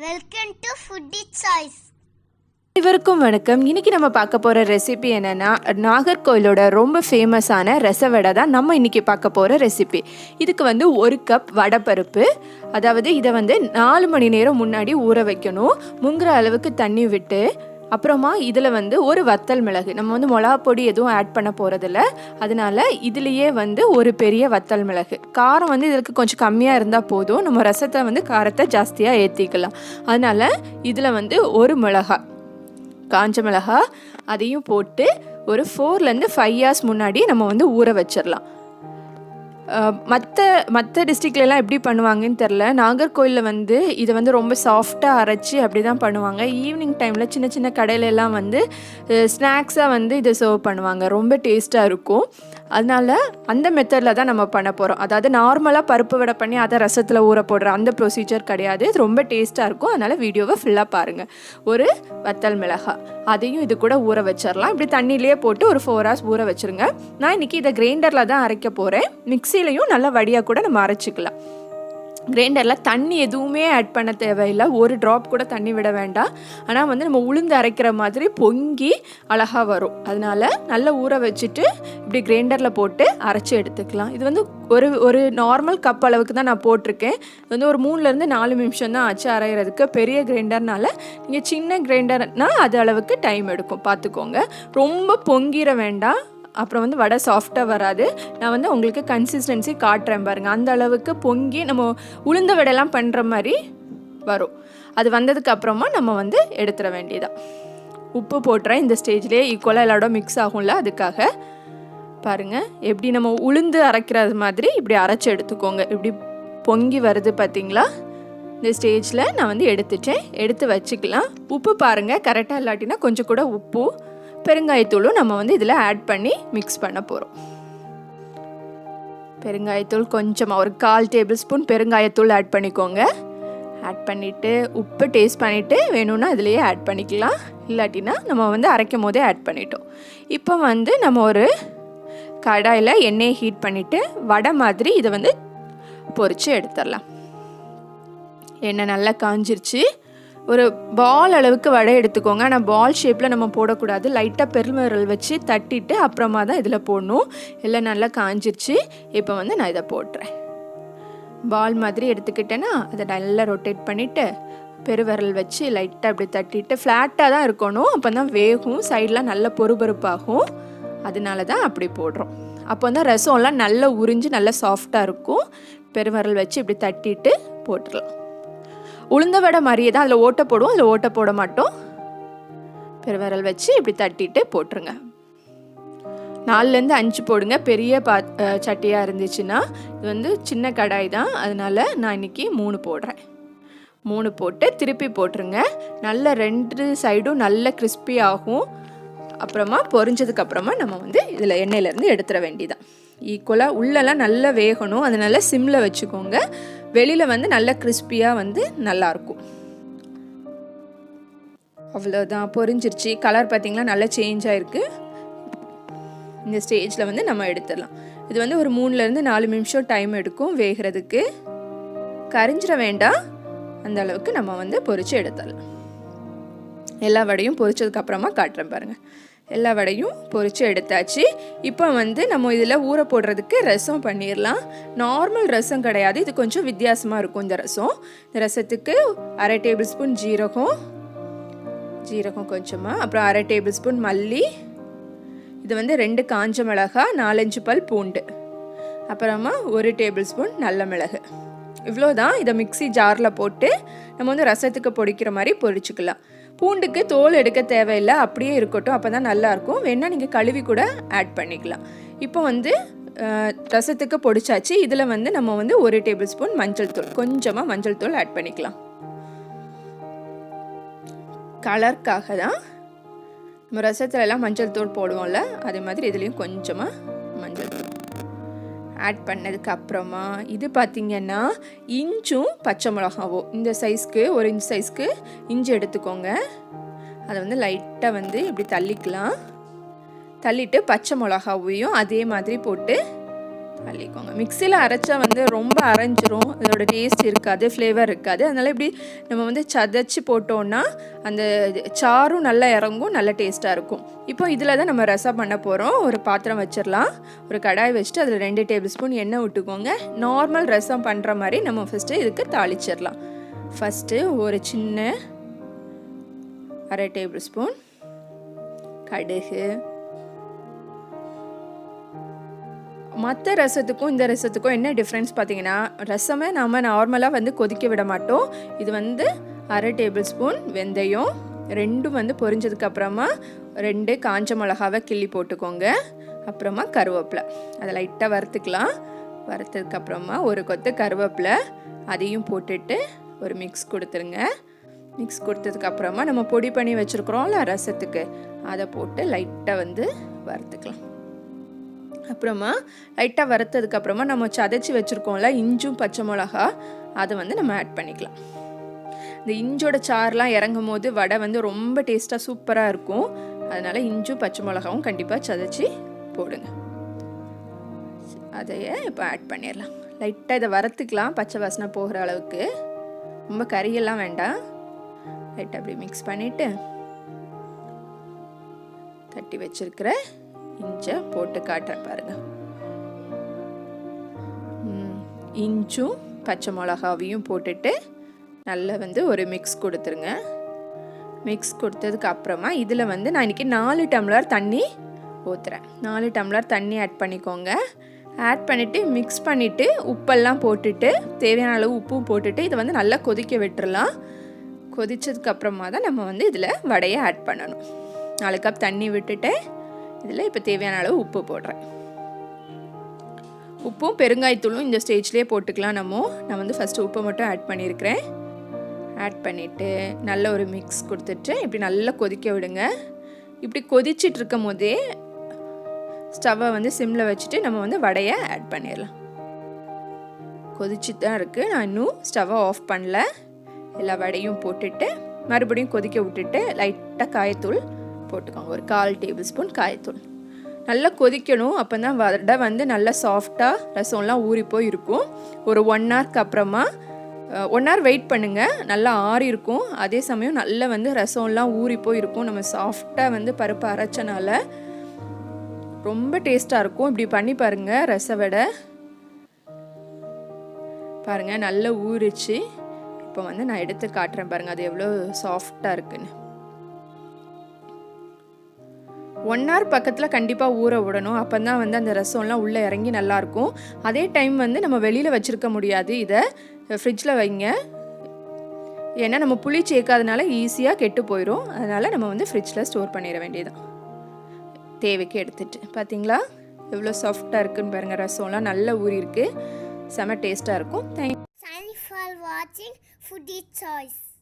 Welcome to foodie choice. அனைவருக்கும் வணக்கம். இன்றைக்கி நம்ம பார்க்க போகிற ரெசிபி என்னென்னா, நாகர்கோயிலோட ரொம்ப ஃபேமஸான ரசவடை தான் நம்ம இன்றைக்கி பார்க்க போகிற ரெசிபி. இதுக்கு 1 கப் வடைப்பருப்பு, அதாவது இதை 4 மணி நேரம் முன்னாடி ஊற வைக்கணும். முங்குற அளவுக்கு தண்ணி விட்டு, அப்புறமா இதில் ஒரு வத்தல் மிளகு, நம்ம மிளகா பொடி எதுவும் ஆட் பண்ண போகிறதில்ல, அதனால இதுலேயே ஒரு பெரிய வத்தல் மிளகு. காரம் இதுக்கு கொஞ்சம் கம்மியாக இருந்தால் போதும், நம்ம ரசத்தை காரத்தை ஜாஸ்தியாக ஏற்றிக்கலாம். அதனால் இதில் ஒரு மிளகா, காஞ்ச மிளகா, அதையும் போட்டு ஒரு 4 to 5 hours முன்னாடி நம்ம ஊற வச்சிடலாம். மற்ற டிஸ்ட்ரிக்ட்லாம் எப்படி பண்ணுவாங்கன்னு தெரில. நாகர்கோயிலில் இதை ரொம்ப சாஃப்டாக அரைச்சி அப்படி தான் பண்ணுவாங்க. ஈவினிங் டைமில் சின்ன சின்ன கடையிலெல்லாம் ஸ்நாக்ஸாக இதை சர்வ் பண்ணுவாங்க. ரொம்ப டேஸ்ட்டாக இருக்கும். அதனால் அந்த மெத்தடில் தான் நம்ம பண்ண போகிறோம். அதாவது நார்மலாக பருப்பு வடை பண்ணி அதை ரசத்தில் ஊற போடுற அந்த ப்ரொசீஜர் கிடையாது. இது ரொம்ப டேஸ்ட்டாக இருக்கும். அதனால் வீடியோவை ஃபுல்லாக பாருங்கள். ஒரு வத்தல் மிளகாய், அதையும் இது கூட ஊற வச்சிடலாம். இப்படி தண்ணியிலே போட்டு ஒரு 4 hours ஊற வச்சுருங்க. நான் இன்றைக்கி இதை கிரைண்டரில் தான் அரைக்க போகிறேன். மிக்சிலையும் நல்லா வடியாக கூட நம்ம அரைச்சிக்கலாம். கிரைண்டரில் தண்ணி எதுவுமே ஆட் பண்ண தேவையில்லை, ஒரு ட்ராப் கூட தண்ணி விட வேண்டாம். ஆனால் நம்ம உளுந்து அரைக்கிற மாதிரி பொங்கி அழகாக வரும். அதனால் நல்லா ஊற வச்சுட்டு இப்படி கிரைண்டரில் போட்டு அரைச்சி எடுத்துக்கலாம். இது ஒரு நார்மல் கப் அளவுக்கு தான் நான் போட்டிருக்கேன். இது ஒரு 3 to 4 நிமிஷம் தான் ஆச்சு அரைகிறதுக்கு. பெரிய கிரைண்டர்னால நீங்கள் சின்ன கிரைண்டர்னால் அது அளவுக்கு டைம் எடுக்கும், பார்த்துக்கோங்க. ரொம்ப பொங்கிட வேண்டாம், அப்புறம் வடை சாஃப்டாக வராது. நான் உங்களுக்கு கன்சிஸ்டன்சி காட்டுறேன் பாருங்கள். அந்த அளவுக்கு பொங்கி நம்ம உளுந்த வடையெல்லாம் பண்ணுற மாதிரி வரும். அது வந்ததுக்கு அப்புறமா நம்ம எடுத்துட வேண்டியதான். உப்பு போட்டுறேன். இந்த ஸ்டேஜ்லேயே ஈக்குவலாக எல்லாரோட மிக்ஸ் ஆகும்ல, அதுக்காக பாருங்கள். எப்படி நம்ம உளுந்து அரைக்கிறது மாதிரி இப்படி அரைச்சி எடுத்துக்கோங்க. இப்படி பொங்கி வருது பார்த்தீங்களா? இந்த ஸ்டேஜில் நான் எடுத்துட்டேன். எடுத்து வச்சுக்கலாம். உப்பு பாருங்கள் கரெக்டாக இல்லாட்டினா கொஞ்சம் கூட உப்பு, பெருங்காயத்தூளும் நம்ம இதில் ஆட் பண்ணி மிக்ஸ் பண்ண போகிறோம். பெருங்காயத்தூள் கொஞ்சமாக ஒரு 1/4 tablespoon பெருங்காயத்தூள் ஆட் பண்ணிக்கோங்க. ஆட் பண்ணிவிட்டு உப்பு டேஸ்ட் பண்ணிவிட்டு வேணும்னா இதுலேயே ஆட் பண்ணிக்கலாம். இல்லாட்டினா நம்ம அரைக்கும் போதே ஆட் பண்ணிட்டோம். இப்போ நம்ம ஒரு கடாயில் எண்ணெயை ஹீட் பண்ணிவிட்டு வடை மாதிரி இதை பொரித்து எடுத்துடலாம். எண்ணெய் நல்லா காஞ்சிருச்சு. ஒரு பால் அளவுக்கு வடை எடுத்துக்கோங்க. ஆனால் பால் ஷேப்பில் நம்ம போடக்கூடாது. லைட்டாக பெருவிரல் வச்சு தட்டிட்டு அப்புறமா தான் இதில் போடணும். எல்லாம் நல்லா காஞ்சிருச்சு. இப்போ நான் இதை போட்டுறேன். பால் மாதிரி எடுத்துக்கிட்டேன்னா அதை நல்லா ரொட்டேட் பண்ணிவிட்டு பெருவிரல் வச்சு லைட்டாக அப்படி தட்டிட்டு, ஃப்ளாட்டாக தான் இருக்கணும், அப்போ தான் வேகும், சைடெலாம் நல்ல பொறுபொறுப்பாகும். அதனால தான் அப்படி போடுறோம். அப்போ ரசம்லாம் நல்லா உறிஞ்சு நல்லா சாஃப்டாக இருக்கும். பெருவிரல் வச்சு இப்படி தட்டிட்டு போட்டுடலாம். உளுந்த வடை மாதிரியே தான், அதில் ஓட்டை போடுவோம், அதில் ஓட்டை போட மாட்டோம். பெருவிரல் வச்சு இப்படி தட்டிட்டு போட்டுருங்க. 4 to 5 போடுங்க. பெரிய சட்டியாக இருந்துச்சுன்னா, இது சின்ன கடாய் தான், அதனால் நான் இன்றைக்கி 3 போடுறேன். 3 போட்டு திருப்பி போட்டுருங்க. நல்ல 2 சைடும் நல்ல கிறிஸ்பி ஆகும். அப்புறமா பொரிஞ்சதுக்கப்புறமா நம்ம இதில் எண்ணெயிலேருந்து எடுத்துட வேண்டியதான். ஈக்குவலாக உள்ளெல்லாம் நல்லா வேகணும், அதனால் சிம்மில் வச்சுக்கோங்க. வெளியில் நல்ல கிறிஸ்பியாக நல்லாயிருக்கும். அவ்வளோதான், பொரிஞ்சிருச்சு. கலர் பார்த்திங்களா நல்லா சேஞ்ச் ஆகிருக்கு. இந்த ஸ்டேஜில் நம்ம எடுத்துடலாம். இது ஒரு 3 to 4 நிமிஷம் டைம் எடுக்கும் வேகிறதுக்கு. கரிஞ்சிட வேண்டாம், அந்த அளவுக்கு நம்ம பொரித்து எடுத்துடலாம். எல்லா வடையும் பொரிச்சதுக்கப்புறமா காட்டுறேன் பாருங்கள். எல்லா வடையும் பொரித்து எடுத்தாச்சு. இப்போ நம்ம இதில் ஊற போடுறதுக்கு ரசம் பண்ணிடலாம். நார்மல் ரசம் கிடையாது, இது கொஞ்சம் வித்தியாசமாக இருக்கும் இந்த ரசம். இந்த ரசத்துக்கு 1/2 tablespoon ஜீரகம் கொஞ்சமாக, அப்புறம் 1/2 tablespoon மல்லி, இது 2 காஞ்ச மிளகாய், 4-5 பல் பூண்டு, அப்புறமா 1 tablespoon நல்ல மிளகு. இவ்வளோதான். இதை மிக்ஸி ஜாரில் போட்டு நம்ம ரசத்துக்கு பொடிக்கிற மாதிரி பொரிச்சுக்கலாம். பூண்டுக்கு தோல் எடுக்க தேவையில்லை, அப்படியே இருக்கட்டும், அப்போ தான் நல்லாயிருக்கும். வேணால் நீங்கள் கழுவி கூட ஆட் பண்ணிக்கலாம். இப்போ ரசத்துக்கு பொடிச்சாச்சு. இதில் நம்ம 1 tablespoon மஞ்சள் தூள், கொஞ்சமாக மஞ்சள் தூள் ஆட் பண்ணிக்கலாம். கலருக்காக தான். நம்ம ரசத்துலலாம் மஞ்சள் தூள் போடுவோம்ல, அதே மாதிரி இதுலேயும் கொஞ்சமாக மஞ்சள் தூள் ஆட் பண்ணதுக்கு அப்புறமா இது பார்த்திங்கன்னா இஞ்சும் பச்சை மிளகாவோ இந்த சைஸ்க்கு, 1 inch சைஸ்க்கு இஞ்சி எடுத்துக்கோங்க. அதை லைட்டாக இப்படி தள்ளிக்கலாம். தள்ளிட்டு பச்சை மிளகாவையும் அதே மாதிரி போட்டு தள்ளிக்கோங்க. மிக்சியில் அரைச்சா வந்து ரொம்ப அரைஞ்சிரும், அதோட டேஸ்ட் இருக்காது, ஃப்ளேவர் இருக்காது. அதனால் இப்படி நம்ம வந்து சதைச்சி போட்டோன்னா அந்த சாரும் நல்லா இறங்கும், நல்ல டேஸ்ட்டாக இருக்கும். இப்போ இதில் தான் நம்ம ரசம் பண்ண போகிறோம். ஒரு பாத்திரம் வச்சிடலாம். ஒரு கடாய் வச்சுட்டு அதில் 2 டேபிள் ஸ்பூன் எண்ணெய் விட்டுக்கோங்க. நார்மல் ரசம் பண்ணுற மாதிரி நம்ம ஃபஸ்ட்டு இதுக்கு தாளிச்சிடலாம். ஃபஸ்ட்டு ஒரு சின்ன 1/2 டேபிள் ஸ்பூன் கடுகு. மற்ற ரசத்துக்கும் இந்த ரசத்துக்கும் என்ன டிஃப்ரென்ஸ் பார்த்தீங்கன்னா, ரசமே நாம் நார்மலாக வந்து கொதிக்க விட மாட்டோம். இது வந்து 1/2 டேபிள் ஸ்பூன் வெந்தயம், 2 வந்து பொரிஞ்சதுக்கப்புறமா 2 காஞ்ச மிளகாவை கிள்ளி போட்டுக்கோங்க. அப்புறமா கருவேப்பிலை அதை லைட்டாக வறுத்துக்கலாம். வறுத்ததுக்கப்புறமா ஒரு கொத்து கருவேப்பிலை அதையும் போட்டுட்டு ஒரு மிக்ஸ் கொடுத்துருங்க. மிக்ஸ் கொடுத்ததுக்கப்புறமா நம்ம பொடி பண்ணி வச்சுருக்குறோம்ல ரசத்துக்கு, அதை போட்டு லைட்டாக வந்து வறுத்துக்கலாம். அப்புறமா லைட்டாக வறுத்ததுக்கப்புறமா நம்ம சதைச்சி வச்சுருக்கோம்ல இஞ்சும் பச்சை மிளகா, அதை வந்து நம்ம ஆட் பண்ணிக்கலாம். இந்த இஞ்சோட சாரெலாம் இறங்கும் போது வடை வந்து ரொம்ப டேஸ்ட்டாக சூப்பராக இருக்கும். அதனால் இஞ்சும் பச்சை மிளகாவும் கண்டிப்பாக சதைச்சி போடுங்க. அதையே இப்போ ஆட் பண்ணிடலாம். லைட்டாக இதை வறுத்துக்கலாம், பச்சை வாசனை போகிற அளவுக்கு. ரொம்ப கறியெல்லாம் வேண்டாம். லைட்டாக அப்படி மிக்ஸ் பண்ணிவிட்டு தட்டி வச்சுருக்கிற இஞ்சை போட்டு காட்டுறேன் பாருங்கள். இஞ்சும் பச்சை மிளகாவையும் போட்டுட்டு நல்லா வந்து ஒரு மிக்ஸ் கொடுத்துருங்க. மிக்ஸ் கொடுத்ததுக்கு அப்புறமா இதில் வந்து நான் இன்றைக்கி 4 டம்ளர் தண்ணி ஊற்றுறேன். 4 டம்ளர் தண்ணி ஆட் பண்ணிக்கோங்க. ஆட் பண்ணிவிட்டு மிக்ஸ் பண்ணிவிட்டு உப்பெல்லாம் போட்டுட்டு தேவையான அளவு உப்பும் போட்டுட்டு இதை வந்து நல்லா கொதிக்க விட்டுறலாம். கொதிச்சதுக்கப்புறமா தான் நம்ம வந்து இதில் வடையை ஆட் பண்ணணும். 4 கப் தண்ணி விட்டுட்டு இதில் இப்போ தேவையான அளவு உப்பு போடுறேன். உப்பும் பெருங்காயத்தூளும் இந்த ஸ்டேஜ்லேயே போட்டுக்கலாம். நான் வந்து ஃபஸ்ட்டு உப்பை மட்டும் ஆட் பண்ணியிருக்கிறேன். ஆட் பண்ணிவிட்டு நல்ல ஒரு மிக்ஸ் கொடுத்துட்டு இப்படி நல்லா கொதிக்க விடுங்க. இப்படி கொதிச்சிட்டு இருக்கும் போதே ஸ்டவ்வை வந்து சிம்மில் வச்சுட்டு நம்ம வந்து வடையை ஆட் பண்ணிடலாம். கொதிச்சுட்டு தான் இருக்குது, நான் இன்னும் ஸ்டவ்வை ஆஃப் பண்ணல. எல்லா வடையும் போட்டுட்டு மறுபடியும் கொதிக்க விட்டுட்டு லைட்டாக காயத்தூள் போட்டுக்கோங்க. ஒரு 1/4 டேபிள் ஸ்பூன் காயத்தூள். நல்லா கொதிக்கணும், அப்போ தான் வடை வந்து நல்லா சாஃப்டாக ரசம்லாம் ஊறி போய் இருக்கும். ஒரு 1 ஹவருக்கு அப்புறமா 1 ஹவர் வெயிட் பண்ணுங்கள். நல்லா ஆறி இருக்கும். அதே சமயம் நல்லா வந்து ரசம்லாம் ஊறி போய் இருக்கும். நம்ம சாஃப்டாக வந்து பருப்பு அரைச்சனால ரொம்ப டேஸ்ட்டாக இருக்கும். இப்படி பண்ணி பாருங்கள். ரச வடை பாருங்கள் நல்லா ஊறிச்சு. இப்போ வந்து நான் எடுத்து காட்டுறேன் பாருங்கள், அது எவ்வளோ சாஃப்டாக இருக்குன்னு. 1 ஹவர் பக்கத்தில் கண்டிப்பாக ஊற விடணும். அப்போ தான் வந்து அந்த ரசம்லாம் உள்ளே இறங்கி நல்லாயிருக்கும். அதே டைம் வந்து நம்ம வெளியில் வச்சுருக்க முடியாது, இதை ஃப்ரிட்ஜில் வைங்க. ஏன்னா நம்ம புளி சேர்க்காதனால ஈஸியாக கெட்டு போயிடும். அதனால் நம்ம வந்து ஃப்ரிட்ஜில் ஸ்டோர் பண்ணிட வேண்டியதான். தேவைக்கு எடுத்துட்டு பார்த்தீங்களா எவ்வளோ சாஃப்டாக இருக்குன்னு பாருங்கள். ரசம்லாம் நல்லா ஊறி இருக்குது, செம டேஸ்ட்டாக இருக்கும். Thanks for watching Foodie Choice.